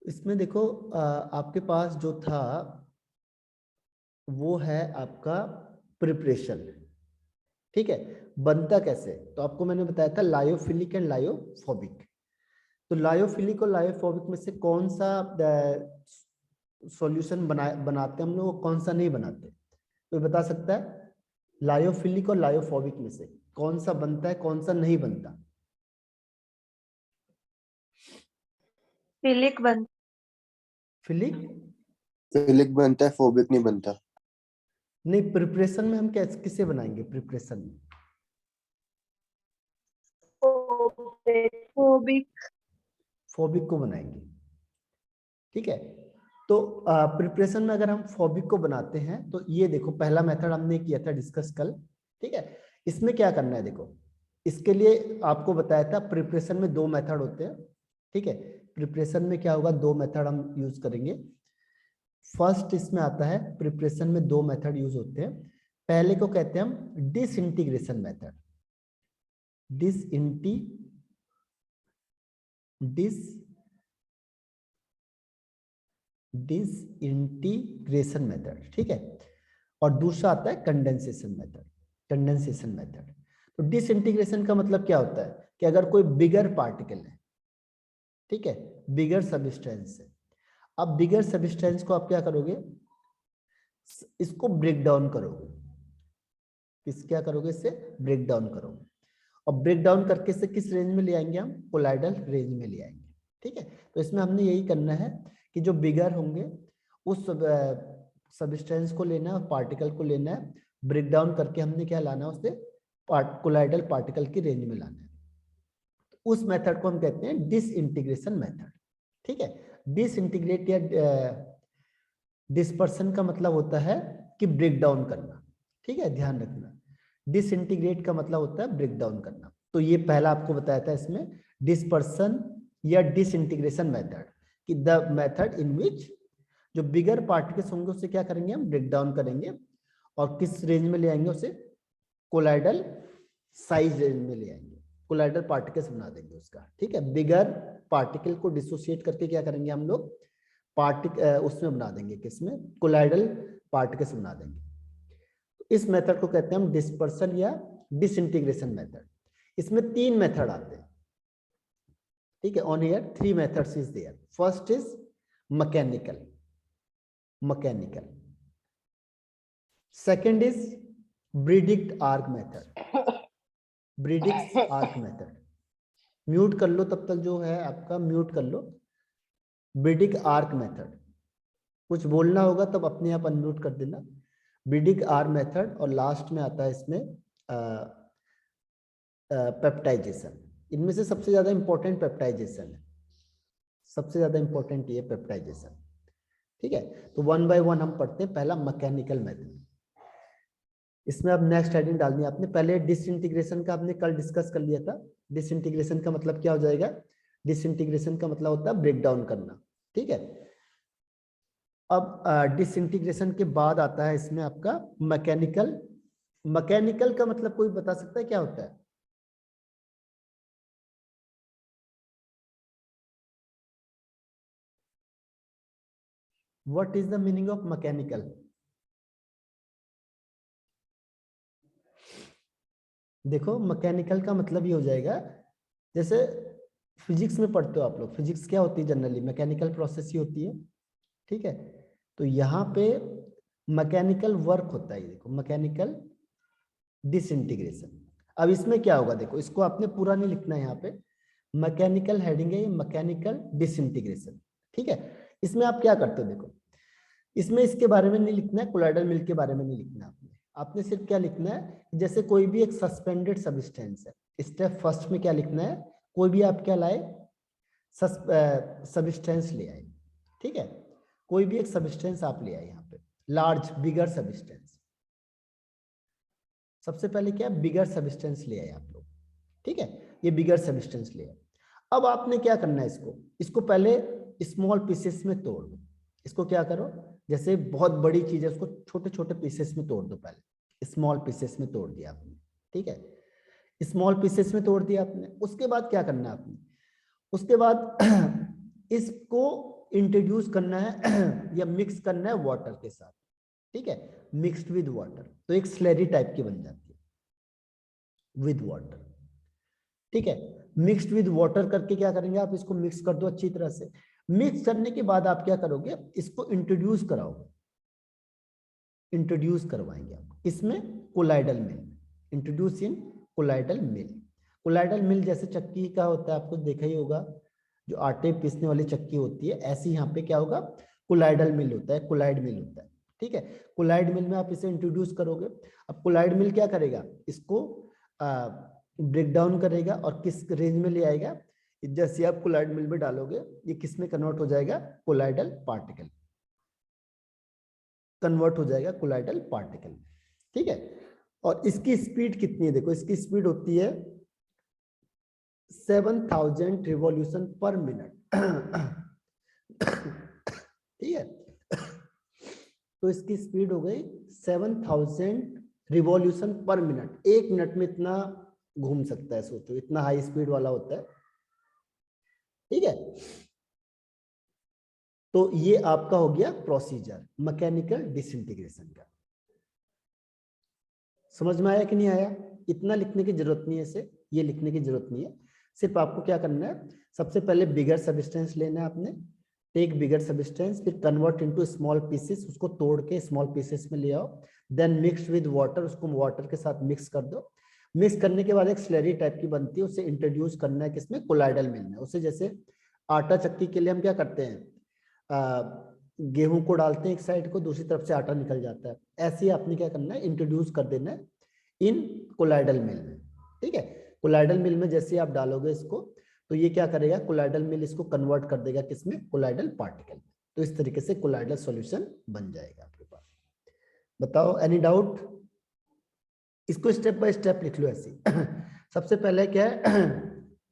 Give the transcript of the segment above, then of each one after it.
इसमें देखो आपके पास जो था वो है आपका प्रिपरेशन। ठीक है, बनता कैसे? तो आपको मैंने बताया था लायोफिलिक एंड लायोफोबिक। तो लायोफिलिक और लायोफोबिक में से कौन सा सॉल्यूशन बनाते हम लोग, कौन सा नहीं बनाते? तो बता सकता है लायोफिलिक और लायोफोबिक में से कौन सा बनता है, कौन सा नहीं बनता? फिलिक बन फिलिक फिलिक बनता है, फोबिक नहीं बनता। नहीं, प्रिपरेशन में हम कैसे किसे बनाएंगे? प्रिपरेशन में फोबिक फोबिक को बनाएंगे। ठीक है, तो प्रिपरेशन में अगर हम फोबिक को बनाते हैं तो ये देखो पहला मेथड हमने किया था डिस्कस कल। ठीक है, इसमें क्या करना है देखो, इसके लिए आपको बताया था प्रिपरेशन में 2 मेथड होते हैं। ठीक है, प्रिपरेशन में क्या होगा, 2 मेथड हम यूज करेंगे। फर्स्ट इसमें आता है प्रिपरेशन में 2 मेथड यूज होते हैं। पहले को कहते हैं हम डिसइंटीग्रेशन मेथड। Disintegration method. ठीक है, और दूसरा आता है कंडेंसेशन मेथड। तो डिसइंटीग्रेशन का मतलब क्या होता है कि अगर कोई बिगर पार्टिकल है, ठीक है, बिगर सबस्टेंस है, अब बिगर सबस्टेंस को आप क्या करोगे, इसको ब्रेक डाउन करोगे। क्या करोगे? इससे ब्रेक डाउन करोगे, और ब्रेक डाउन करके इसे किस रेंज में ले आएंगे हम? कोलाइडल रेंज में ले आएंगे। ठीक है, तो इसमें हमने यही करना है कि जो बिगर होंगे उस सबस्टेंस को लेना है, पार्टिकल को लेना है, ब्रेक डाउन करके हमने क्या लाना है, उससे कोलाइडल पार्टिकल की रेंज में लाना है। उस मेथड को हम कहते हैं डिसइंटीग्रेशन मेथड। ठीक है, डिसइंटीग्रेट या डिस्पर्सन का मतलब होता है कि ब्रेक डाउन करना। ठीक है, ध्यान रखना, डिसइंटीग्रेट का मतलब होता है ब्रेक डाउन करना। तो ये पहला आपको बताया था इसमें डिस्पर्सन या डिसइंटीग्रेशन मेथड, कि द मेथड इन विच जो बिगर पार्टिकल्स होंगे उससे क्या करेंगे हम? ब्रेक डाउन करेंगे, और किस रेंज में ले आएंगे उसे? कोलाइडल साइज रेंज में ले आएंगे, कोलाइडल पार्टिकल्स बना देंगे उसका। ठीक है, बिगर पार्टिकल को डिसोसिएट करके क्या करेंगे हम लोग? उसमें बना देंगे, किसमें? कोलाइडल पार्टिकल्स बना देंगे। इस मेथड को कहते हैं हम डिस्पर्सन या डिसइंटीग्रेशन मेथड। इसमें 3 मेथड आते हैं। ठीक है, on here 3 methods is there. First is mechanical. Second is Bredig's arc method. Mute कर लो तब तक, जो है आपका म्यूट कर लो। ब्रीडिक्ट आर्क मेथड, कुछ बोलना होगा तब अपने आप अनम्यूट कर देना। ब्रीडिक्ट आर्क मेथड, और लास्ट में आता है इसमें पेप्टाइजेशन। इनमें से सबसे ज्यादा इंपॉर्टेंट पेप्टाइजेशन है, सबसे ज्यादा इंपॉर्टेंट ये पेप्टाइजेशन। ठीक है, तो 1 बाय 1 हम पढ़ते हैं। पहला मैकेनिकल मेथड, इसमें अब नेक्स्ट हेडिंग डालनी है आपने। पहले डिसइंटीग्रेशन का आपने कल डिस्कस कर लिया था। डिसइंटीग्रेशन का मतलब क्या हो जाएगा? डिसइंटीग्रेशन का मतलब होता है ब्रेक डाउन करना। ठीक है, अब डिसइंटीग्रेशन के बाद आता है इसमें आपका मैकेनिकल का मतलब कोई बता सकता है क्या होता है? What is the meaning of mechanical? देखो, मैकेनिकल का मतलब ये हो जाएगा, जैसे फिजिक्स में पढ़ते हो आप लोग, फिजिक्स क्या होती है जनरली? मैकेनिकल प्रोसेस ही होती है। ठीक है, तो यहाँ पे मैकेनिकल वर्क होता है। देखो, मैकेनिकल डिसइंटीग्रेशन। अब इसमें क्या होगा, देखो इसको आपने पूरा नहीं लिखना है यहाँ पे। मैकेनिकल हेडिंग है ये, मैकेनिकल डिसइंटीग्रेशन। ठीक है, इसमें आप क्या करते हो? देखो, इसमें इसके बारे में नहीं लिखना है, कोलाइडल मिल के बारे में नहीं लिखना है आपने सिर्फ क्या लिखना है, जैसे कोई भी एक सस्पेंडेड सब्सटेंस है। स्टेप फर्स्ट में क्या लिखना है? कोई भी आप क्या लाए? सब्सटेंस ले आए। ठीक है, कोई भी एक सब्सटेंस आप ले आए यहाँ पे, लार्ज बिगर सब्सटेंस। सबसे पहले क्या? बिगर सब्सटेंस ले आए आप लोग। ठीक है, ये बिगर सब्सटेंस ले आए। अब आपने क्या करना है, इसको पहले स्मॉल पीसेस में तोड़ दो। इसको क्या करो, जैसे बहुत बड़ी चीज है उसको छोटे छोटे पीसेस में तोड़ दो। पहले स्मॉल पीसेस में तोड़ दिया आपने। ठीक है, स्मॉल पीसेस में तोड़ दिया आपने। उसके बाद क्या करना है आपने? उसके बाद इसको इंट्रोड्यूस करना है या मिक्स करना है वाटर के साथ, ठीक है, मिक्स्ड विद वाटर, तो एक स्लरी टाइप की बन जाती है विद वाटर, ठीक है। मिक्स्ड विद वाटर करके क्या करेंगे आप, इसको मिक्स कर दो अच्छी तरह से। मिक्स करने के बाद आप क्या करोगे, इसको इंट्रोड्यूस कराओगे, इंट्रोड्यूस करवाएंगे आप इसमें colloidal mill, introduce in colloidal mill. Colloidal mill जैसे चक्की का होता है, आपको देखा ही होगा, जो आटे पीसने वाली चक्की होती है, ऐसे यहाँ पे क्या होगा, कोलाइडल मिल होता है, कोलाइड मिल होता है, ठीक है। कोलाइड मिल में आप इसे इंट्रोड्यूस करोगे। अब कोलाइड मिल क्या करेगा, इसको ब्रेक डाउन करेगा और किस रेंज में ले आएगा, जैसे आप कोलाइड मिल में डालोगे ये किस में कन्वर्ट हो जाएगा, कोलाइडल पार्टिकल, कन्वर्ट हो जाएगा कोलाइडल पार्टिकल, ठीक है। और इसकी स्पीड कितनी है, देखो इसकी स्पीड होती है 7000 रिवॉल्यूशन पर मिनट, ठीक है। तो इसकी स्पीड हो गई 7000 रिवॉल्यूशन पर मिनट, एक मिनट में इतना घूम सकता है, सोचो इतना हाई स्पीड वाला होता है, ठीक है। तो ये आपका हो गया प्रोसीजर मैकेनिकल डिसइंटीग्रेशन का। समझ में आया कि नहीं आया, इतना लिखने की जरूरत नहीं है इसे, ये लिखने की जरूरत नहीं है, सिर्फ आपको क्या करना है, सबसे पहले बिगर सब्सटेंस लेना है आपने, टेक बिगर सब्सटेंस, फिर कन्वर्ट इनटू स्मॉल पीसेस, उसको तोड़ के स्मॉल पीसेस में ले आओ, देन मिक्स विद वाटर, उसको वाटर के साथ मिक्स कर दो। मिक्स करने के बाद एक स्लरी टाइप की बनती है, उसे इंट्रोड्यूस करना है किसमें, कोलाइडल मिल में। उसे जैसे आटा चक्की के लिए हम क्या करते हैं, गेहूं को डालते हैं एक साइड को, दूसरी तरफ से आटा निकल जाता है, ऐसे ही आपने क्या करना है, इंट्रोड्यूस कर देना है इन कोलाइडल मिल में, ठीक है। कोलाइडल मिल में जैसे आप डालोगे इसको, तो ये क्या करेगा, कोलाइडल मिल इसको कन्वर्ट कर देगा किसमें, कोलाइडल पार्टिकल में। तो इस तरीके से कोलाइडल सॉल्यूशन बन जाएगा आपके पास। बताओ एनी डाउट, इसको स्टेप बाय स्टेप लिख लो ऐसे। सबसे पहले क्या है,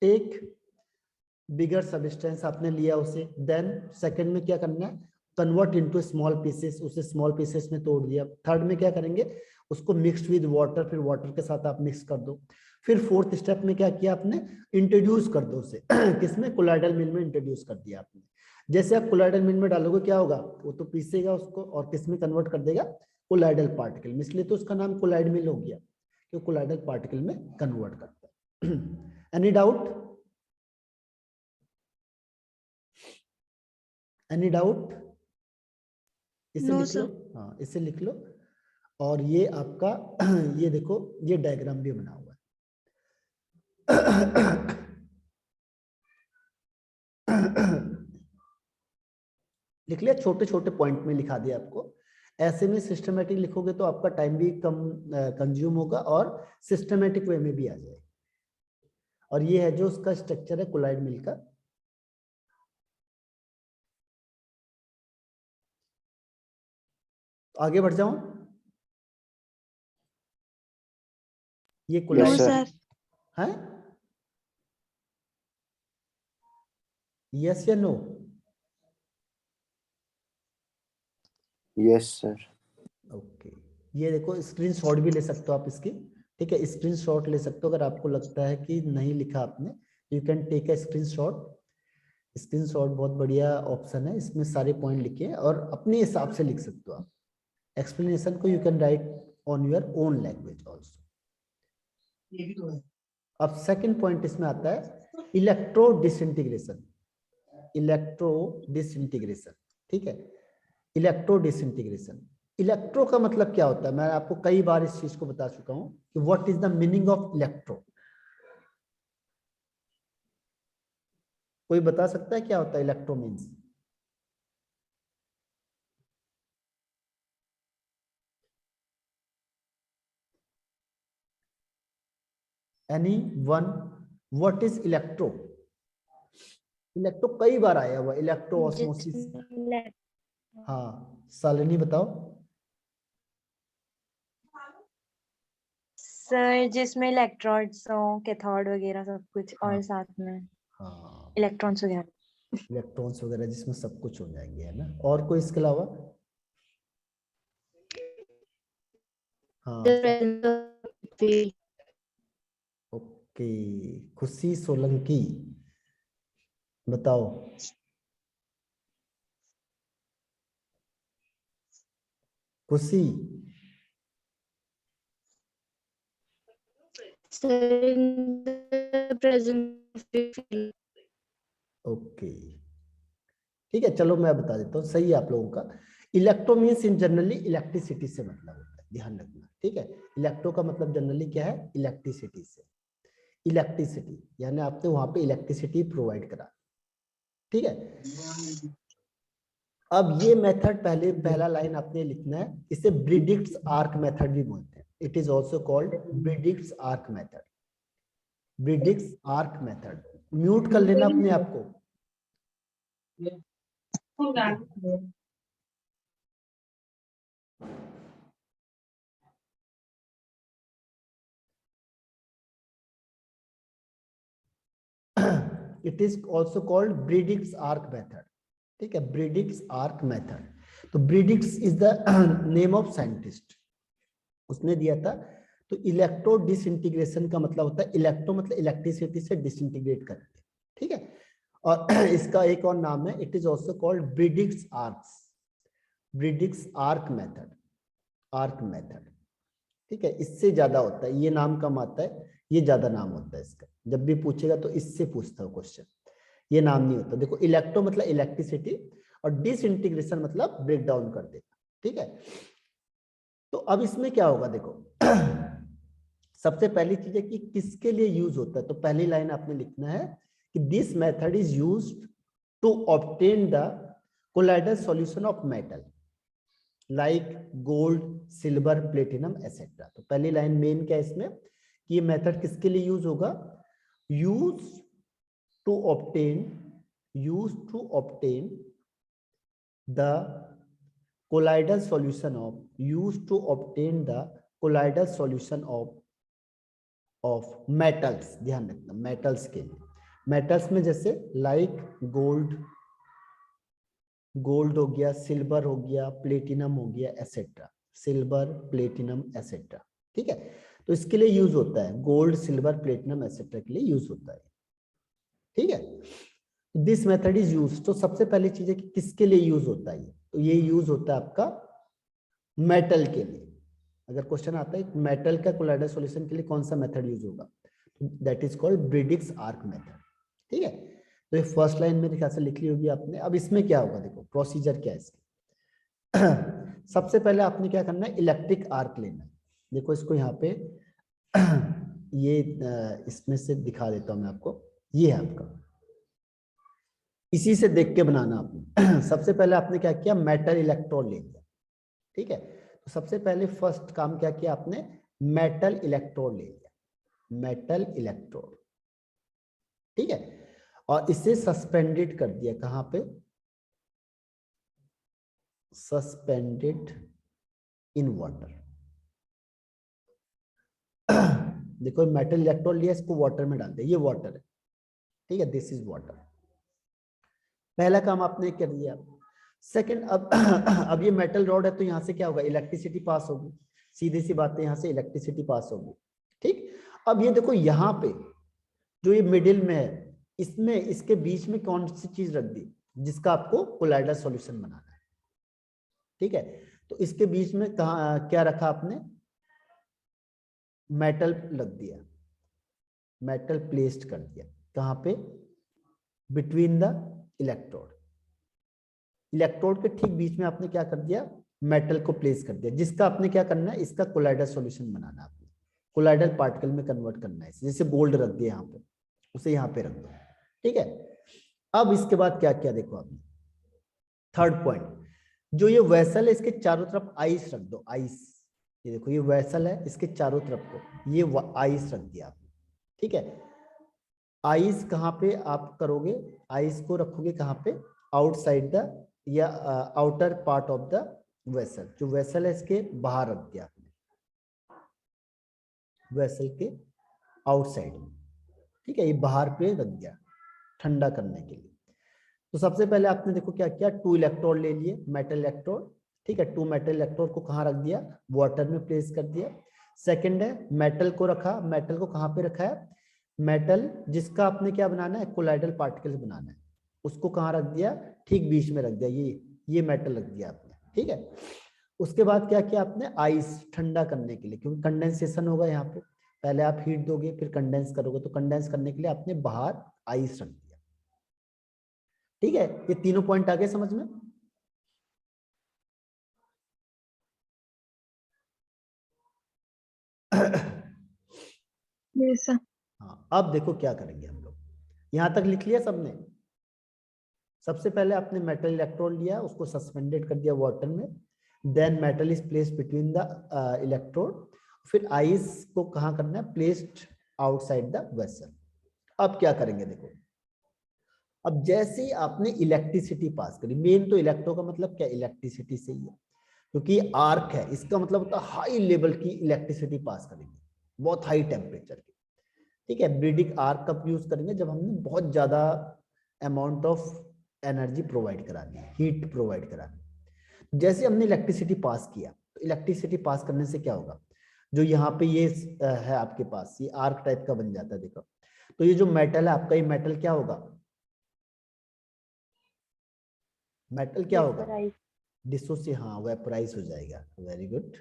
एक बिगर सब्सटेंस आपने लिया उसे, देन सेकंड में क्या करना है, कन्वर्ट इनटू स्मॉल पीसेस, उसे स्मॉल पीसेस में तोड़ दिया। थर्ड में क्या करेंगे, उसको मिक्स्ड विद वाटर, फिर वाटर के साथ आप मिक्स कर दो। फिर फोर्थ स्टेप में क्या किया आपने, इंट्रोड्यूस कर दो उसे किसमें, कोलाइडल मिल में इंट्रोड्यूस कर दिया आपने। जैसे आप कोलाइडल मिल में डालोगे क्या होगा, वो तो पीसेगा उसको और किसमें कन्वर्ट कर देगा, कोलाइडल पार्टिकल में, इसलिए तो उसका नाम कोलाइड मिल हो गया, क्यों कोलाइडल पार्टिकल में कन्वर्ट करता है। एनी डाउट, एनी डाउट, इसे No, लिख लो, sir. हाँ इसे लिख लो। और ये आपका ये देखो, ये डायग्राम भी बना हुआ है। लिख लिया, छोटे छोटे पॉइंट में लिखा दिया आपको। ऐसे में सिस्टमेटिक लिखोगे तो आपका टाइम भी कम कंज्यूम होगा और सिस्टमेटिक वे में भी आ जाएगा। और ये है जो उसका स्ट्रक्चर है कोलाइड मिल का। आगे बढ़ जाऊं, ये No, कोलाइड sir. sir. है, यस या नो, Yes, sir. ओके। ये देखो स्क्रीनशॉट भी ले सकते हो आप इसकी, ठीक है, स्क्रीनशॉट ले सकते हो अगर आपको लगता है कि नहीं लिखा आपने, you can take a screenshot. Screenshot बहुत बढ़िया ऑप्शन है, इसमें सारे पॉइंट लिखे हैं और अपने हिसाब से लिख सकते हो आप। एक्सप्लेनेशन को you can write on your own language also. अब सेकंड पॉइंट इसमें आता है इलेक्ट्रो डिसइंटीग्रेशन, इलेक्ट्रो डिसइंटीग्रेशन, ठीक है। इलेक्ट्रो डिसइंटीग्रेशन, इलेक्ट्रो का मतलब क्या होता है, मैं आपको कई बार इस चीज को बता चुका हूं कि what is the meaning of electro. कोई बता सकता है क्या होता है electro means, any one, what is electro. Electro कई बार आया हुआ, इलेक्ट्रो ऑस्मोसिस। हाँ शालिनी बताओ। सर जिसमें इलेक्ट्रोड्स हो, कैथोड वगैरह सब कुछ, हाँ और साथ में हाँ, इलेक्ट्रॉन्स वगैरह। इलेक्ट्रॉन्स वगैरह जिसमें सब कुछ हो जाएंगे, है ना। और कोई इसके अलावा, हाँ ओके, खुशी सोलंकी बताओ। खुशी, ओके ठीक है, चलो मैं बता देता हूँ, सही है आप लोगों का। Electro means in generally electricity से मतलब होता है, ध्यान रखना, ठीक है। इलेक्ट्रो का मतलब जनरली क्या है, इलेक्ट्रिसिटी से, इलेक्ट्रिसिटी यानी आपने वहां पे इलेक्ट्रिसिटी प्रोवाइड करा, ठीक है। अब ये मेथड पहला लाइन आपने लिखना है, इसे ब्रिडिक्स आर्क मेथड भी बोलते हैं, it is also called Bredig's arc method, Bredig's arc method. Mute कर लेना अपने आप को। It is also called Bredig's arc method, ठीक है, ब्रिडिक्स आर्क मेथड। तो Bredig's is the name of scientist, उसने दिया था। तो इलेक्ट्रो डिसइंटीग्रेशन का मतलब होता है, इलेक्ट्रो मतलब इलेक्ट्रिसिटी से डिसइंटीग्रेट करके, ठीक है। और इसका एक और नाम है, it is also called ब्रिडिक्स arcs, ब्रिडिक्स arc method, arc method, ठीक है। इससे ज्यादा होता है, ये नाम कम आता है, ये ज्यादा नाम होता है इसका, जब भी पूछेगा तो इससे पूछता है क्वेश्चन, ये नाम नहीं होता। देखो इलेक्ट्रो मतलब इलेक्ट्रिसिटी और डिसइंटीग्रेशन मतलब ब्रेक डाउन कर देगा, ठीक है। तो अब इसमें क्या होगा, देखो सबसे पहली चीज है कि किसके लिए यूज होता है, तो पहली लाइन आपने लिखना है कि this method is used to obtain the colloidal solution of metal like gold, silver, platinum etcetera. तो पहली लाइन मेन क्या है इसमें कि ये मेथड किसके लिए यूज होगा, use to obtain the colloidal solution of, used to obtain the colloidal solution of metals, ध्यान रखना metals के लिए, metals में जैसे लाइक गोल्ड हो गया, सिल्वर हो गया, प्लेटिनम हो गया एसेट्रा, सिल्वर, प्लेटिनम एसेट्रा, ठीक है। तो इसके लिए यूज होता है, गोल्ड, सिल्वर, प्लेटिनम एसेट्रा के लिए यूज होता है, ठीक है। दिस मेथड इज यूज, तो सबसे पहली चीज है कि किसके लिए यूज होता है, तो ये यूज होता है आपका मेटल के लिए। अगर क्वेश्चन आता है मेटल का कोलाइडल सॉल्यूशन के लिए कौन सा मेथड यूज होगा, that is called Bredig's arc method, ठीक है। तो ये फर्स्ट लाइन मेरे ख्याल से लिख ली होगी आपने। अब इसमें क्या होगा, देखो प्रोसीजर क्या है इसके। सबसे पहले आपने क्या करना है, इलेक्ट्रिक आर्क लेना है। देखो इसको यहाँ पे ये इसमें से दिखा देता हूं मैं आपको, ये है आपका, इसी से देख के बनाना आपने। सबसे पहले आपने क्या किया, मेटल इलेक्ट्रोड ले लिया, ठीक है। तो सबसे पहले फर्स्ट काम क्या किया आपने, मेटल इलेक्ट्रोड ले लिया, मेटल इलेक्ट्रोड, ठीक है। और इसे सस्पेंडेड कर दिया, कहां पे, सस्पेंडेड इन वाटर। देखो मेटल इलेक्ट्रोड लिया, इसको वाटर में डाल दिया, ये वाटर है, ठीक है, दिस इज वाटर। पहला काम आपने कर दिया। सेकंड, अब ये मेटल रॉड है तो यहाँ से क्या होगा, इलेक्ट्रिसिटी पास होगी, सीधी सी बात है, यहाँ से इलेक्ट्रिसिटी पास होगी, ठीक। अब ये देखो यहाँ पे जो ये मिडिल में है, इसमें इसके बीच में कौन सी चीज रख दी, जिसका आपको कोलाइडल सॉल्यूशन बनाना है, ठीक है। तो इसके बीच में कहा क्या रखा आपने, मेटल रख दिया, मेटल प्लेस्ड कर दिया, कहां पे, बिटवीन द इलेक्ट्रोड, इलेक्ट्रोड के ठीक बीच में आपने क्या कर दिया, मेटल को प्लेस कर दिया, जिसका आपने क्या करना है, इसका कोलाइडल सॉल्यूशन बनाना है आपने, कोलाइडल पार्टिकल में कन्वर्ट करना है। जैसे गोल्ड रख दिया यहाँ पे, उसे यहाँ पे रख दो, ठीक है। अब इसके बाद क्या क्या, देखो आपने थर्ड पॉइंट, जो ये वेसल है इसके चारों तरफ आइस रख दो, आइस, ये देखो ये वेसल है, इसके चारों तरफ को ये आइस रख दिया आपने, ठीक है। आइस कहाँ पे आप करोगे, आइस को रखोगे कहाँ पे, आउटसाइड द या outer part of the vessel, जो वेसल है इसके बाहर रख दिया आपने, वेसल के आउटसाइड, ठीक है, ये बाहर पे रख दिया ठंडा करने के लिए। तो सबसे पहले आपने देखो क्या किया, 2 इलेक्ट्रोड ले लिए, मेटल इलेक्ट्रोड, ठीक है। 2 मेटल इलेक्ट्रोड को कहाँ रख दिया, वाटर में प्लेस कर दिया। सेकंड है मेटल को रखा, मेटल को कहाँ पे रखा है, मेटल जिसका आपने क्या बनाना है, कोलाइडल पार्टिकल्स बनाना है, उसको कहाँ रख दिया, ठीक बीच में रख दिया, ये मेटल रख दिया आपने, ठीक है। उसके बाद क्या किया आपने, आइस ठंडा करने के लिए, क्योंकि कंडेंसेशन होगा यहाँ पे, पहले आप हीट दोगे फिर कंडेंस करोगे, तो कंडेंस करने के लिए आपने बाहर आइस रख दिया। ठीक है, ये तीनों पॉइंट आ गए समझ में। हाँ, अब देखो क्या करेंगे हम लोग, यहां तक लिख लिया सबने। सबसे पहले आपने मेटल इलेक्ट्रोड लिया, उसको सस्पेंडेड कर दिया वाटर में, then metal is placed between the electrode, फिर आइस को कहाँ करना है, प्लेस्ड आउटसाइड द वेसल। अब क्या करेंगे देखो, अब जैसे ही आपने इलेक्ट्रिसिटी पास करी, मेन तो इलेक्ट्रो का मतलब क्या, इलेक्ट्रिसिटी से ही है, क्योंकि आर्क है, इसका मतलब होता है हाई लेवल की इलेक्ट्रिसिटी पास करेंगे, बहुत हाई टेम्परेचर की। ठीक है, ब्रीडिंग आर्क कब यूज करेंगे, जब हमने बहुत ज्यादा अमाउंट ऑफ एनर्जी प्रोवाइड करानी है, हीट प्रोवाइड करानी है। जैसे हमने इलेक्ट्रिसिटी पास किया, तो इलेक्ट्रिसिटी पास करने से क्या होगा, जो यहाँ पे ये है आपके पास, ये आर्क टाइप का बन जाता है देखो। तो ये जो मेटल है आपका, ये मेटल क्या होगा, मेटल क्या होगा, डिसोसिएट, हाँ वेपराइज हो जाएगा, वेरी गुड,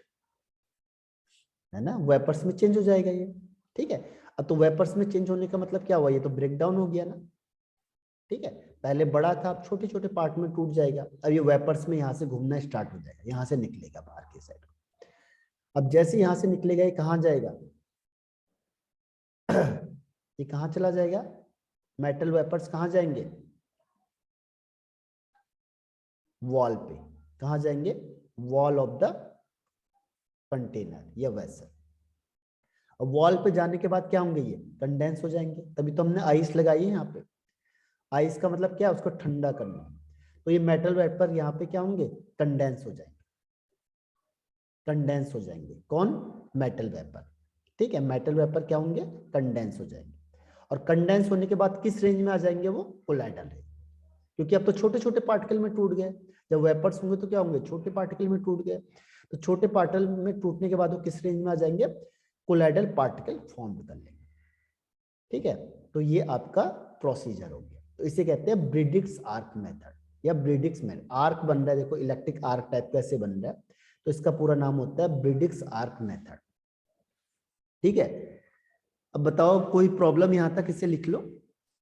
है ना, वेपर्स में चेंज हो जाएगा ये। ठीक है, अब तो वेपर्स में चेंज होने का मतलब क्या हुआ, ये तो ब्रेक डाउन हो गया ना। ठीक है, पहले बड़ा था, अब छोटे छोटे पार्ट में टूट जाएगा, अब ये वेपर्स में यहाँ से घूमना स्टार्ट हो जाएगा, यहाँ से निकलेगा बाहर की साइड। अब जैसे यहाँ से निकलेगा, ये कहाँ जाएगा ये कहाँ चला जाएगा, मेटल वेपर्स कहाँ जाएंगे, वॉल पे, कहाँ जाएंगे, वॉल ऑफ द कंटेनर या वेसल। अब वॉल पे जाने के बाद क्या होंगे, ये कंडेंस हो जाएंगे, तभी तो हमने आइस लगाई है यहाँ पे। आइस का मतलब क्या है, उसको ठंडा करना, तो ये मेटल वेपर यहाँ पे क्या होंगे, कंडेंस हो जाएंगे, कंडेंस हो जाएंगे, कौन, मेटल वेपर। ठीक है, मेटल वेपर क्या होंगे, कंडेंस हो जाएंगे, और कंडेंस होने के बाद किस रेंज में आ जाएंगे, वो कोलाइडल रेंज, क्योंकि अब तो छोटे छोटे पार्टिकल में टूट गए। जब वेपर्स होंगे तो क्या होंगे, छोटे पार्टिकल में टूट गए, तो छोटे पार्टिकल में टूटने के बाद वो किस रेंज में आ जाएंगे, कोलाइडल पार्टिकल फॉर्म कर लेंगे। ठीक है, तो ये आपका प्रोसीजर हो गया, तो इसे कहते हैं ब्रीडिक्स आर्क मेथड या ब्रीडिक्स मेथड। आर्क बन रहा है देखो, इलेक्ट्रिक आर्क टाइप कैसे बन रहा है, तो इसका पूरा नाम होता है ब्रीडिक्स आर्क मेथड। ठीक है, अब बताओ कोई प्रॉब्लम यहां तक, इसे लिख लो।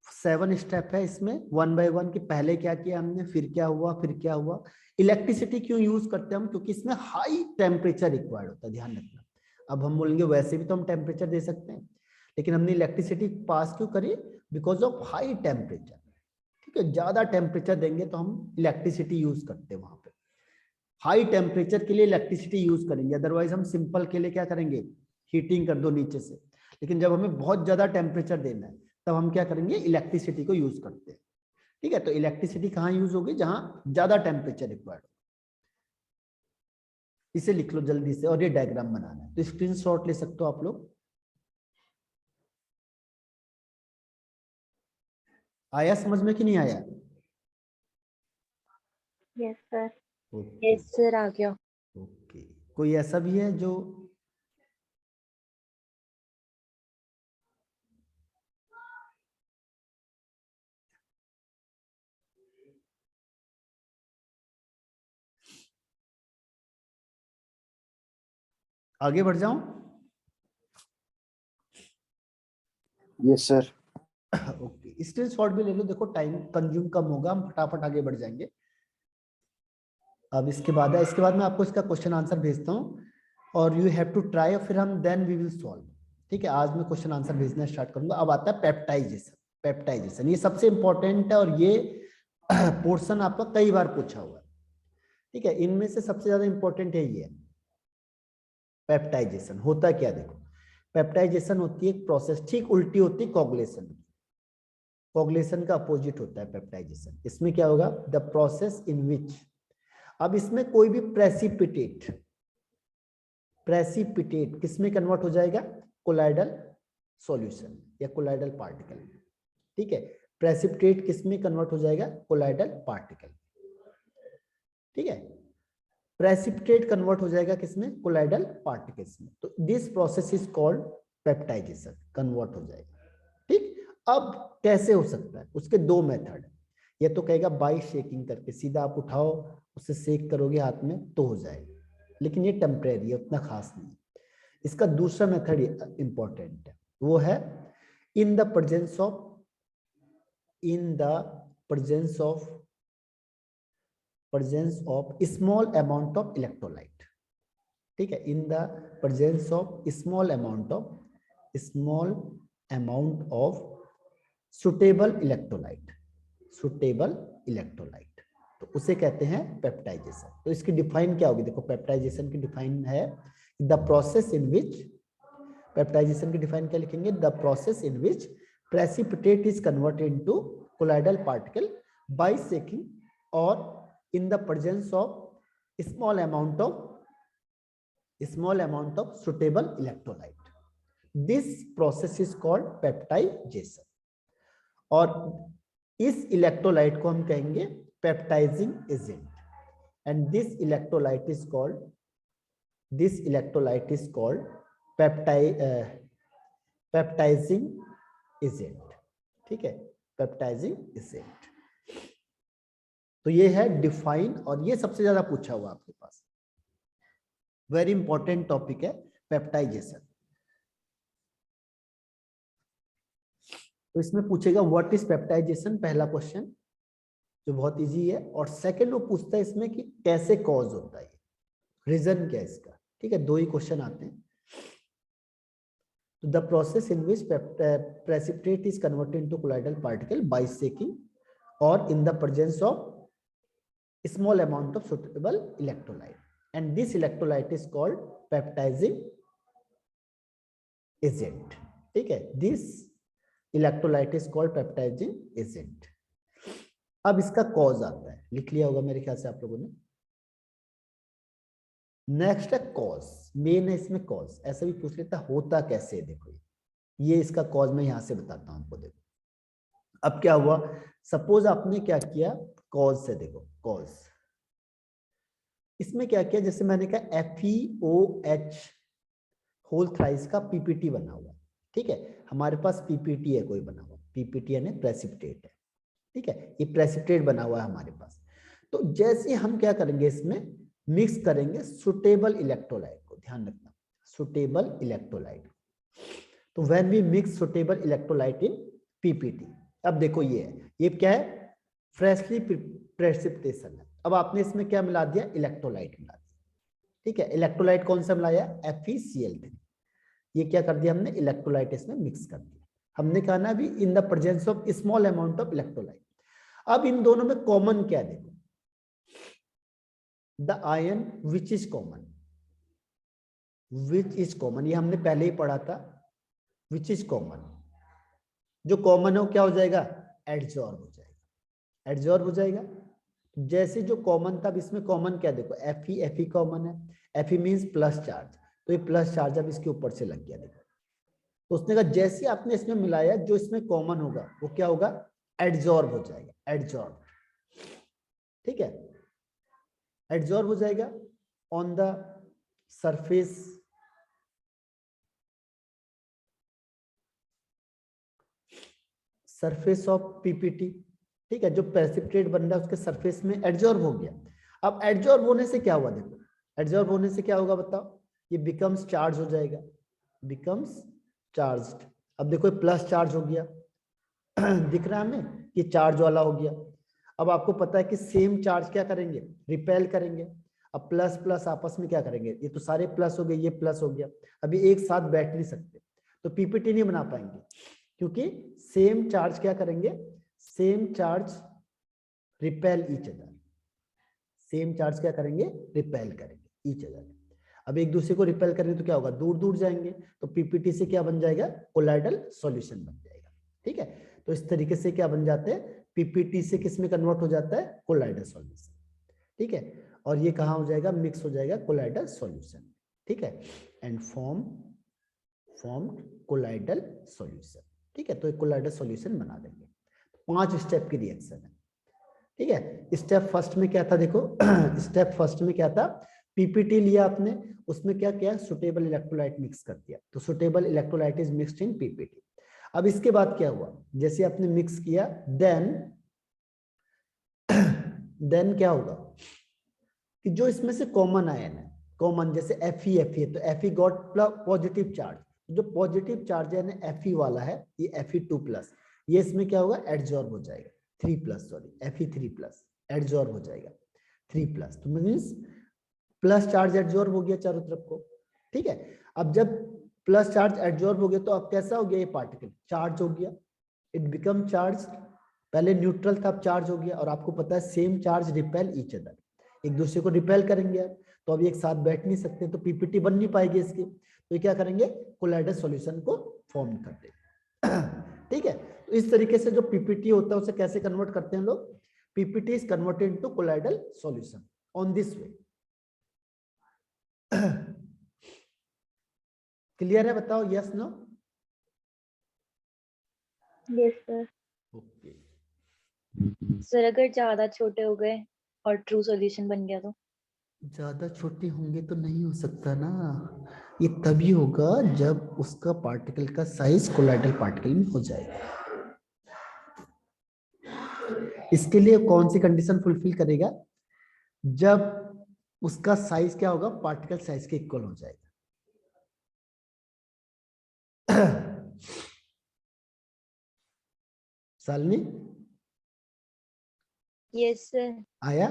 7 स्टेप है इसमें, 1 बाय 1 कि पहले क्या किया हमने, फिर क्या हुआ, फिर क्या हुआ। इलेक्ट्रिसिटी क्यों यूज करते हैं हम, क्योंकि इसमें हाई टेम्परेचर रिक्वायर्ड होता है, ध्यान रखना। अब हम बोलेंगे वैसे भी तो हम टेम्परेचर दे सकते हैं, लेकिन हमने इलेक्ट्रिसिटी पास क्यों करी, बिकॉज ऑफ हाई टेम्परेचर। ठीक है, ज्यादा टेम्परेचर देंगे तो हम इलेक्ट्रिसिटी यूज करते हैं वहां पे, हाई टेम्परेचर के लिए इलेक्ट्रिसिटी यूज करेंगे, अदरवाइज हम सिंपल के लिए क्या करेंगे, हीटिंग कर दो नीचे से। लेकिन जब हमें बहुत ज्यादा टेम्परेचर देना है, तब हम क्या करेंगे, इलेक्ट्रिसिटी को यूज करते हैं। ठीक है, तो इलेक्ट्रिसिटी कहाँ यूज होगी, जहां ज्यादा टेम्परेचर रिक्वायर्ड। इसे लिख लो जल्दी से, और ये डायग्राम बनाना है, तो स्क्रीनशॉट ले सकते हो आप लोग। आया समझ में कि नहीं आया, yes sir, okay yes sir आ गया। ओके, कोई ऐसा भी है जो, आगे बढ़ जाऊं, यस सर। ओके स्क्रीनशॉट भी ले लो, देखो टाइम कंज्यूम कम होगा, हम फटाफट आगे बढ़ जाएंगे। अब इसके बाद है, इसके बाद मैं आपको इसका क्वेश्चन आंसर भेजता हूँ, और यू हैव टू ट्राई, फिर हम देन वी विल सॉल्व। ठीक है, आज मैं क्वेश्चन आंसर भेजना स्टार्ट करूंगा। अब आता है पेप्टाइजेशन। पेप्टाइजेशन ये सबसे इंपॉर्टेंट है, और ये पोर्शन आपका कई बार पूछा हुआ है। ठीक है, इनमें से सबसे ज्यादा इंपॉर्टेंट है ये पेप्टाइजेशन। होता क्या, देखो पेप्टाइजेशन होती है एक प्रोसेस, ठीक उल्टी होती है कोगुलेशन की। कोगुलेशन का अपोजिट होता है पेप्टाइजेशन। इसमें क्या होगा, द प्रोसेस इन विच, अब इसमें कोई भी प्रेसिपिटेट, प्रेसिपिटेट किस में कन्वर्ट हो जाएगा, कोलाइडल सॉल्यूशन या कोलाइडल पार्टिकल। ठीक है, प्रेसिपिटेट किस में कन्वर्ट हो जाएगा, कोलाइडल पार्टिकल। ठीक है, प्रेसिपिटेट कन्वर्ट हो जाएगा किसमें, कोलाइडल पार्टिकल्स में। तो this process is called peptization, convert हो जाएगा। ठीक, अब कैसे हो सकता है, उसके दो मेथड। ये तो कहेगा बाय शेकिंग करके, सीधा आप उठाओ उससे शेक करोगे हाथ में तो हो जाएगा। लेकिन ये टेम्परेरी है, उतना खास नहीं है। इसका दूसरा मेथड इंपॉर्टेंट है, वो है इन the presence of small amount of electrolyte. ठीक है, इन the presence of small amount of suitable electrolyte, तो उसे कहते हैं पेप्टाइजेशन। तो इसकी डिफाइन क्या होगी, देखो पेप्टाइजेशन की डिफाइन है the process in which, peptization की डिफाइन क्या लिखेंगे, the process in which precipitate is converted into colloidal particle by shaking और in the presence of small amount of suitable electrolyte. This process is called peptidation. और इस electrolyte को हम कहेंगे peptising agent, and this electrolyte is called peptising agent. ठीक है, peptising agent. तो ये है डिफाइन, और ये सबसे ज्यादा पूछा हुआ आपके पास, वेरी इंपॉर्टेंट टॉपिक है पेप्टाइजेशन। तो इसमें पूछेगा व्हाट इज पेप्टाइजेशन, पहला क्वेश्चन जो बहुत इजी है, और सेकंड वो पूछता है इसमें कि कैसे कॉज होता है, रीजन क्या है इसका। ठीक है, दो ही क्वेश्चन आते हैं। तो the process in which precipitate is converted into colloidal particle by shaking और in the presence of small amount of suitable electrolyte, and this electrolyte is called peptizing agent. ठीक है, this electrolyte is called peptizing agent. अब इसका cause आता है, लिख लिया होगा मेरे ख्याल से आप लोगों ने। नेक्स्ट है कॉज, मेन है इसमें कॉज, ऐसा भी पूछ लेता होता कैसे है, देखो ये इसका कॉज मैं यहां से बताता हूं आपको। देखो अब क्या हुआ, सपोज आपने क्या किया, कॉज से देखो, कॉज इसमें क्या किया, जैसे मैंने कहा FeOH होल थ्राइस का पीपीटी बना हुआ। ठीक है, हमारे पास पीपीटी है कोई बना हुआ, पीपीटी यानी प्रेसिपिटेट है। ठीक है, ये प्रेसिपिटेट बना हुआ है हमारे पास। तो जैसे हम क्या करेंगे, इसमें मिक्स करेंगे सुटेबल इलेक्ट्रोलाइट को, ध्यान रखना सुटेबल इलेक्ट्रोलाइट। तो when we mix suitable electrolyte in PPT, अब देखो ये है, ये क्या है, फ्रेशली प्रेसिपिटेशन है। अब आपने इसमें क्या मिला दिया, इलेक्ट्रोलाइट मिला दिया। ठीक है, इलेक्ट्रोलाइट कौन सा मिलाया, FeCl3। ये क्या कर दिया हमने, इलेक्ट्रोलाइट इसमें मिक्स कर दिया। हमने कहा ना अभी इन the presence of small amount of electrolyte. अब इन दोनों में कॉमन क्या, देखो the ion which is common, ये हमने पहले ही पढ़ा था, विच इज कॉमन, जो कॉमन है वो क्या हो जाएगा, एडजॉर्ब हो जाएगा, एडजॉर्ब हो जाएगा। जैसे जो कॉमन था, अब इसमें कॉमन क्या, देखो Fe कॉमन है, Fe मींस प्लस चार्ज, तो ये प्लस चार्ज अब इसके ऊपर से लग गया। देखो तो उसने कहा जैसे आपने इसमें मिलाया, जो इसमें कॉमन होगा वो क्या होगा, एडजॉर्ब हो जाएगा, एडजॉर्ब। ठीक है, एडजॉर्ब हो जाएगा on the surface of PPT. ठीक है, जो प्रेसिपिटेट बन रहा है उसके सरफेस में एडजॉर्ब हो गया। अब एडजॉर्ब होने से क्या हुआ, देखो एडजॉर्ब होने से क्या होगा बताओ, ये बिकम्स चार्ज हो जाएगा, बिकम्स चार्ज्ड। अब देखो प्लस चार्ज हो गया दिख रहा है हमें, ये चार्ज वाला हो गया। अब आपको पता है कि सेम चार्ज क्या करेंगे, रिपेल करेंगे। अब प्लस प्लस आपस में क्या करेंगे, ये तो सारे प्लस हो गए, ये प्लस हो गया, अभी एक साथ बैठ नहीं सकते, तो पीपीटी नहीं बना पाएंगे, क्योंकि सेम चार्ज क्या करेंगे, same charge repel each other, same charge क्या करेंगे, रिपेल करेंगे ईच अदर। अब एक दूसरे को रिपेल करेंगे तो क्या होगा, दूर दूर जाएंगे, तो पीपीटी से क्या बन जाएगा, कोलाइडल सॉल्यूशन बन जाएगा। ठीक है, तो इस तरीके से क्या बन जाते हैं, पीपीटी से किस में कन्वर्ट हो जाता है, कोलाइडल सॉल्यूशन। ठीक है, और ये कहाँ हो जाएगा, मिक्स हो जाएगा कोलाइडल सॉल्यूशन। ठीक है, एंड फॉर्म्ड कोलाइडल सॉल्यूशन। ठीक है, तो एक कोलाइडल सॉल्यूशन बना देंगे। 5 स्टेप की रिएक्शन है। ठीक है, स्टेप फर्स्ट में क्या था, देखो स्टेप फर्स्ट में क्या था, पीपीटी लिया आपने, उसमें क्या किया, सुटेबल इलेक्ट्रोलाइट मिक्स कर दिया, तो suitable electrolyte is mixed in PPT. अब इसके बाद क्या हुआ, जैसे आपने मिक्स किया, देन क्या होगा कि जो इसमें से कॉमन आयन है, कॉमन, जैसे Fe है तो Fe गॉट पॉजिटिव चार्ज, जो पॉजिटिव चार्ज है ना Fe वाला है, ये Fe2+, ये इसमें क्या होगा, एडजॉर्ब हो जाएगा 3+, सॉरी Fe3+, एडजॉर्ब हो जाएगा 3+, तो मीन्स प्लस चार्ज एडजॉर्ब हो गया चारों तरफ को। ठीक है, अब जब प्लस चार्ज एडजॉर्ब हो गया तो अब कैसा हो गया, ये पार्टिकल चार्ज हो गया, इट बिकम चार्ज, पहले न्यूट्रल था अब चार्ज हो गया। और आपको पता है same charge repel each other, एक दूसरे को रिपेल करेंगे, तो अब एक साथ बैठ नहीं सकते, तो पीपीटी बन नहीं पाएगी इसकी, तो क्या करेंगे, कोलाइडल सॉल्यूशन को फॉर्म कर देंगे। ठीक है, तो इस तरीके से जो पीपीटी होता है उसे कैसे कन्वर्ट करते हैं लोग, PPT is converted into colloidal solution on this way. Clear है, बताओ yes no? Yes sir. Okay, sir अगर ज्यादा छोटे हो गए और ट्रू सॉल्यूशन बन गया तो? ज्यादा छोटे होंगे तो नहीं हो सकता ना, ये तभी होगा जब उसका पार्टिकल का साइज कोलाइडल पार्टिकल में हो जाएगा। इसके लिए कौन सी कंडीशन फुलफिल करेगा, जब उसका साइज क्या होगा, पार्टिकल साइज के इक्वल हो जाएगा। Shalini yes sir. आया?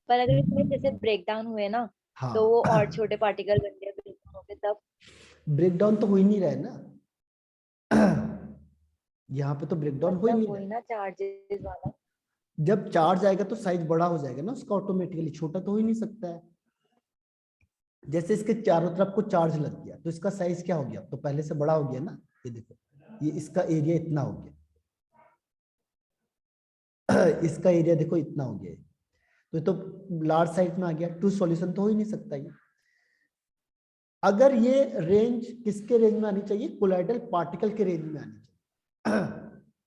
पर अगर इसमें जैसे ब्रेक डाउन हुए ना, हाँ, तो वो और छोटे पार्टिकल बन गए ब्रेक डाउन हो गए तब? ब्रेक डाउन तो हो ही नहीं रहा है ना। यहाँ पे तो ब्रेक डाउन हो ही मतलब नहीं रहा वही है। ना चार्जेस वाला। जब चार्ज आएगा तो साइज बड़ा हो जाएगा ना उसका, ऑटोमेटिकली छोटा तो हो ही नहीं सकता है। जैसे इसके चारों तरफ को चार्ज लग गया तो इसका साइज क्या हो गया, तो पहले से बड़ा हो गया ना, ये देखो, ये इसका एरिया इतना हो गया। इसका एरिया देखो इतना हो गया, तो ये तो लार्ज साइज में आ गया, ट्रू सॉल्यूशन तो हो ही नहीं सकता ये। अगर ये रेंज किसके रेंज में आनी चाहिए, कोलाइडल पार्टिकल के रेंज में आनी चाहिए।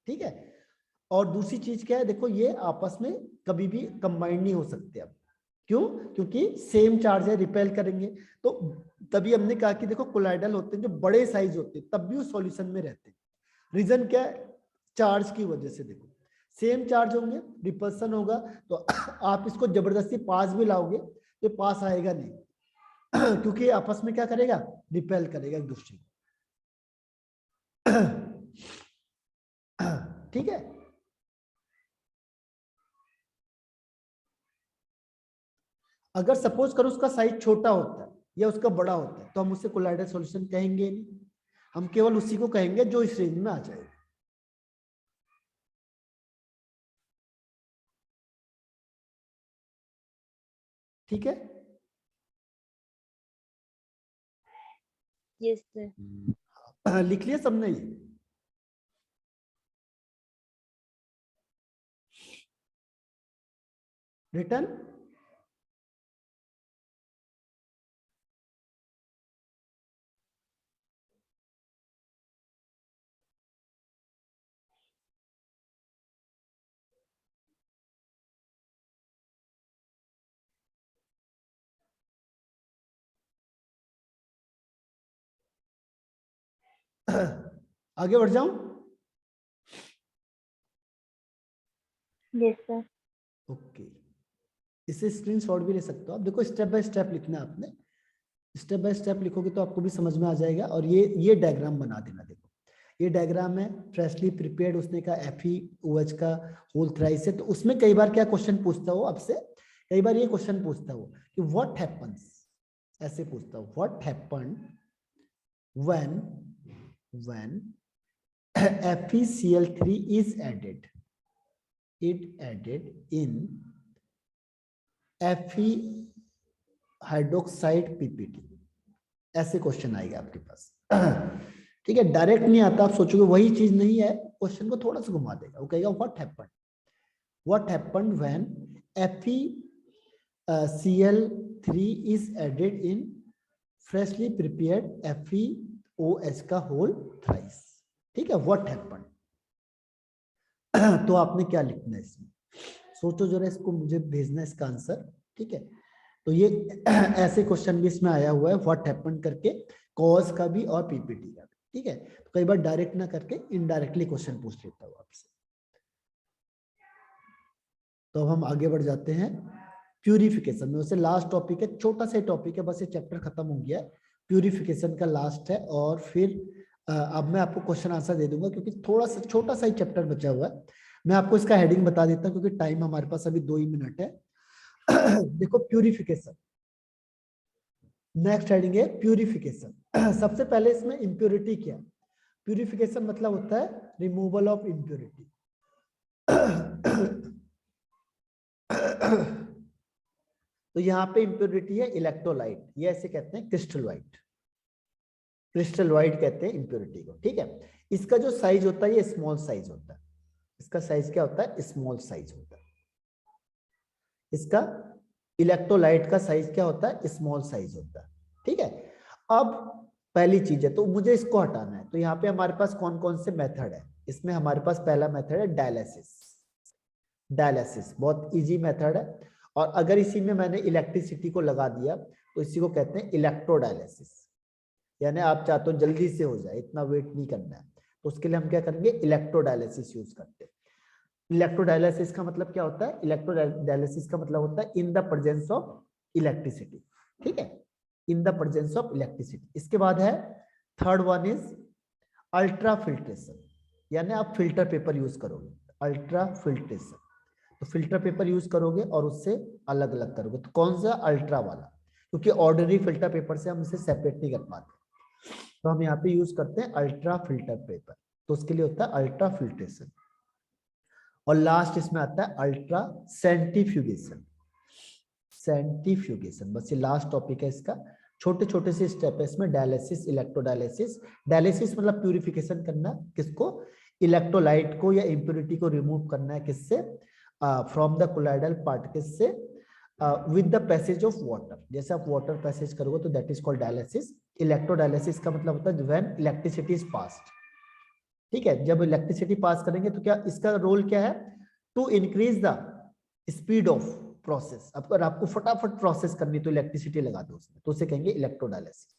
ठीक है, और दूसरी चीज क्या है, देखो ये आपस में कभी भी कंबाइन नहीं हो सकते। अब क्यों, क्योंकि सेम चार्ज है, रिपेल करेंगे, तो तभी हमने कहा कि देखो कोलाइडल होते हैं जो बड़े साइज होते हैं तब भी वो सॉल्यूशन में रहते हैं। रीजन क्या है, चार्ज की वजह से। देखो सेम चार्ज होंगे, रिपल्सन होगा, तो आप इसको जबरदस्ती पास भी लाओगे तो पास आएगा नहीं, क्योंकि आपस में क्या करेगा, रिपेल करेगा एक दूसरे को। ठीक है, अगर सपोज करो उसका साइज छोटा होता है या उसका बड़ा होता है तो हम उससे कोलाइडल सॉल्यूशन कहेंगे नहीं, हम केवल उसी को कहेंगे जो इस रेंज में आ जाएगा। ठीक है, यस सर। लिख लिया सबने ये? रिटर्न आगे बढ़ जाऊं? Yes sir. ओके, इसे स्क्रीनशॉट भी ले सकते हो आप। देखो स्टेप बाय स्टेप लिखना है आपने, स्टेप बाय स्टेप लिखोगे तो आपको भी समझ में आ जाएगा। और ये डायग्राम बना देना। देखो ये डायग्राम है, फ्रेशली प्रिपेयर्ड उसने का FeOH का होल थ्राइस है। तो उसमें कई बार क्या क्वेश्चन पूछता हो आपसे, कई बार ये क्वेश्चन पूछता हो कि व्हाट हैपेंस, ऐसे पूछता हो, what happen when FeCl3 is added in Fe hydroxide PPT, ऐसे क्वेश्चन आएगा आपके पास। ठीक है, डायरेक्ट नहीं आता, आप सोचोगे वही चीज नहीं है, क्वेश्चन को थोड़ा सा घुमा देगा। वो कहेगा what happened when FeCl3 is added in freshly prepared FeOH का होल थ्राइस। ठीक है, व्हाट हैपेंड। तो आपने क्या लिखना है इसमें, सोचो जरा, इसको मुझे भेजना है इसका आंसर। ठीक है, तो ये ऐसे क्वेश्चन भी इसमें आया हुआ है, व्हाट हैपेंड करके, कॉज का भी और PPT का भी। ठीक है, तो कई बार डायरेक्ट ना करके इनडायरेक्टली क्वेश्चन पूछ लेता हूँ आपसे। तो अब हम आगे बढ़ जाते हैं प्यूरिफिकेशन में से लास्ट टॉपिक है, छोटा सा टॉपिक है, बस ये चैप्टर खत्म हो गया है, प्यूरिफिकेशन का लास्ट है। और फिर अब मैं आपको क्वेश्चन आंसर दे दूंगा क्योंकि थोड़ा सा छोटा सा ही चैप्टर बचा हुआ है। मैं आपको इसका हेडिंग बता देता हूँ क्योंकि टाइम हमारे पास अभी 2 ही मिनट है। देखो प्यूरिफिकेशन, नेक्स्ट हेडिंग है प्यूरिफिकेशन। सबसे पहले इसमें इम्प्योरिटी क्या है? प्यूरिफिकेशन मतलब होता है रिमूवल ऑफ इम्प्योरिटी। तो यहाँ पे इम्प्योरिटी है इलेक्ट्रोलाइट, ये ऐसे कहते हैं क्रिस्टल व्हाइट, क्रिस्टल व्हाइट कहते हैं इम्प्योरिटी को, ठीक है। इसका जो साइज होता है ये स्मॉल साइज होता है, इसका साइज क्या होता है? स्मॉल साइज होता है। इसका इलेक्ट्रोलाइट का साइज क्या होता है? स्मॉल साइज होता है, ठीक है। अब पहली चीज है तो मुझे इसको हटाना है, तो यहाँ पे हमारे पास कौन कौन से मेथड है? इसमें हमारे पास पहला मेथड है डायलिसिस। डायलिसिस बहुत इजी मेथड है, और अगर इसी में मैंने इलेक्ट्रिसिटी को लगा दिया तो इसी को कहते हैं इलेक्ट्रोडायलिसिस। यानी आप चाहते हो जल्दी से हो जाए, इतना वेट नहीं करना है, तो उसके लिए हम क्या करेंगे? इलेक्ट्रोडायलिसिस यूज करते हैं। इलेक्ट्रोडायलिसिस का मतलब क्या होता है? इलेक्ट्रोडायलिसिस का मतलब होता है इन द प्रेजेंस ऑफ इलेक्ट्रिसिटी, ठीक है, इन द प्रेजेंस ऑफ इलेक्ट्रिसिटी। इसके बाद है third one is ultra filtration, यानी आप फिल्टर पेपर यूज करोगे, अल्ट्रा फिल्ट्रेशन। तो फिल्टर पेपर यूज करोगे और उससे अलग अलग करोगे, तो कौन सा? अल्ट्रा वाला, क्योंकि ऑर्डिनरी फिल्टर पेपर से हम इसे सेपरेट नहीं कर पाते, तो हम यहाँ पे यूज करते हैं अल्ट्रा फिल्टर पेपर, तो उसके लिए होता है अल्ट्रा फिल्ट्रेशन। और लास्ट इसमें आता है अल्ट्रा सेंट्रीफ्यूगेशन। सेंट्रीफ्यूगेशन बस ये लास्ट टॉपिक है इसका, छोटे छोटे से स्टेप है इसमें। Dialysis, electrodialysis. डायलिसिस मतलब प्यूरिफिकेशन करना, किसको? इलेक्ट्रोलाइट को या इम्प्योरिटी को रिमूव करना है, किससे? फ्रॉम द कोलाइडल पार्टिकल्स से with the passage of water. जैसे आप वाटर पैसेज करोगे तो that is called dialysis. Electrodialysis का मतलब होता है व्हेन इलेक्ट्रिसिटी इज पास्ड, ठीक है, जब इलेक्ट्रिसिटी पास करेंगे तो क्या इसका रोल क्या है? To increase the speed of process. अगर आपको फटाफट प्रोसेस करनी तो इलेक्ट्रिसिटी लगा दो उसमें, तो उसे कहेंगे इलेक्ट्रोडायलिसिस।